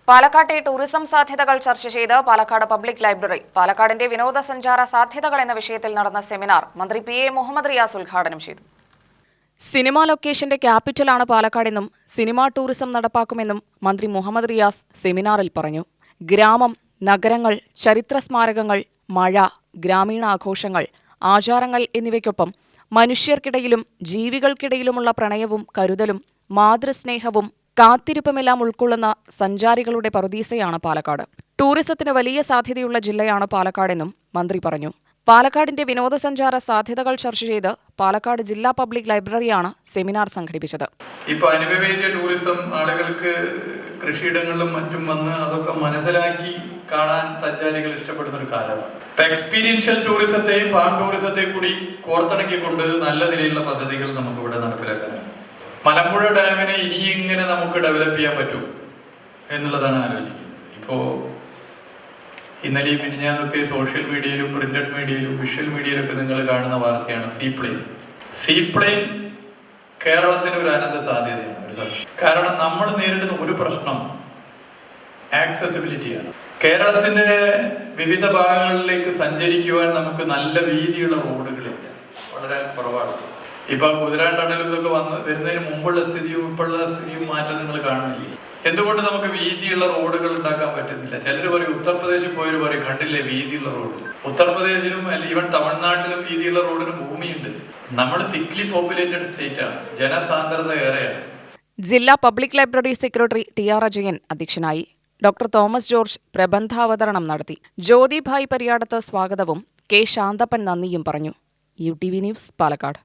പാലക്കാട്ടെ ടൂറിസം സാധ്യതകൾ ചർച്ച ചെയ്ത് പാലക്കാട് പബ്ലിക് ലൈബ്രറി. പാലക്കാടിന്റെ വിനോദസഞ്ചാര സാധ്യതകൾ എന്ന വിഷയത്തിൽ നടന്ന സെമിനാർ മന്ത്രി പി എ മുഹമ്മദ് റിയാസ് ഉദ്ഘാടനം ചെയ്തു. സിനിമാ ലൊക്കേഷന്റെ ക്യാപിറ്റലാണ് പാലക്കാടെന്നും സിനിമാ ടൂറിസം നടപ്പാക്കുമെന്നും മന്ത്രി മുഹമ്മദ് റിയാസ് സെമിനാറിൽ പറഞ്ഞു. ഗ്രാമം, നഗരങ്ങൾ, ചരിത്ര സ്മാരകങ്ങൾ, മഴ, ഗ്രാമീണാഘോഷങ്ങൾ, ആചാരങ്ങൾ എന്നിവയ്ക്കൊപ്പം മനുഷ്യർക്കിടയിലും ജീവികൾക്കിടയിലുമുള്ള പ്രണയവും കരുതലും മാതൃസ്നേഹവും കാത്തിരിപ്പുമെല്ലാം ഉൾക്കൊള്ളുന്ന സഞ്ചാരികളുടെ പറുദീസയാണ് പാലക്കാട്. ടൂറിസത്തിന് വലിയ സാധ്യതയുള്ള ജില്ലയാണ് പാലക്കാടെന്നും മന്ത്രി പറഞ്ഞു. പാലക്കാടിന്റെ വിനോദസഞ്ചാര സാധ്യതകൾ ചർച്ച ചെയ്ത് പാലക്കാട് ജില്ലാ പബ്ലിക് ലൈബ്രറിയാണ് സെമിനാർ സംഘടിപ്പിച്ചത്. ഇപ്പൊ അനുഭവേദ്യ ടൂറിസം ആളുകൾക്ക് കൃഷിയിടങ്ങളിലും മറ്റും വന്ന് അതൊക്കെ മനസ്സിലാക്കി കാണാൻ സഞ്ചാരികൾ ഇഷ്ടപ്പെടുന്ന ഒരു കാലമാണ്. എക്സ്പീരിയൻഷ്യൽ ടൂറിസത്തെയും ഫാം ടൂറിസത്തെയും കൂടി കോർത്തിണക്കിക്കൊണ്ട് നല്ല നിലയിലുള്ള പദ്ധതികൾ നമുക്ക് ഇവിടെ നടപ്പിലാക്കാനാണ്. മലമ്പുഴ ഡാമിനെ ഇനി എങ്ങനെ നമുക്ക് ഡെവലപ്പ് ചെയ്യാൻ പറ്റും എന്നുള്ളതാണ് ആലോചിക്കുന്നത്. ഇപ്പോൾ ഇന്നലെയും മിനിഞ്ഞാന്നൊക്കെ സോഷ്യൽ മീഡിയയിലും പ്രിന്റഡ് മീഡിയയിലും വിഷ്വൽ മീഡിയയിലൊക്കെ നിങ്ങൾ കാണുന്ന വാർത്തയാണ് സീപ്ലെയിൻ കേരളത്തിന് ഒരു അനന്ത സാധ്യതയാണ്, ഒരു സംശയം. കാരണം നമ്മൾ നേരിടുന്ന ഒരു പ്രശ്നം ആക്സസിബിലിറ്റിയാണ്. കേരളത്തിന്റെ വിവിധ ഭാഗങ്ങളിലേക്ക് സഞ്ചരിക്കുവാൻ നമുക്ക് നല്ല വീതിയുള്ള റോഡുകളില്ല, വളരെ കുറവാണ്. ഇപ്പൊ കുതിരാൻ ടണലും ഇതൊക്കെ വരുന്നതിന് മുമ്പുള്ള സ്ഥിതിയും ഇപ്പോഴുള്ള സ്ഥിതിയും മാറ്റം നിങ്ങൾ കാണുന്നില്ലേ? എന്തുകൊണ്ട് നമുക്ക് വീതിയുള്ള റോഡുകൾ ഉണ്ടാക്കാൻ പറ്റുന്നില്ല? ചിലർ പറയും, ഉത്തർപ്രദേശിൽ പോയവർ പറയും, കണ്ടില്ലേ വീതിയുള്ള റോഡ്. ഉത്തർപ്രദേശിലും ഈവൻ തമിഴ്നാട്ടിലും വീതിയുള്ള റോഡിന് ഭൂമിയുണ്ട്. നമ്മൾ തിക്ലി പോപ്പുലേറ്റഡ് സ്റ്റേറ്റ് ആണ്, ജനസാന്ദ്രത ഏറെയാണ്. ജില്ലാ പബ്ലിക് ലൈബ്രറി സെക്രട്ടറി ടി.ആർ. അജയൻ അധ്യക്ഷനായി. ഡോക്ടർ തോമസ് ജോർജ് പ്രബന്ധാവതരണം നടത്തി. ജ്യോതിഭായ് പരിയാടത്ത് സ്വാഗതവും കെ. ശാന്തപ്പൻ നന്ദിയും പറഞ്ഞു. UTV news, Palakkad.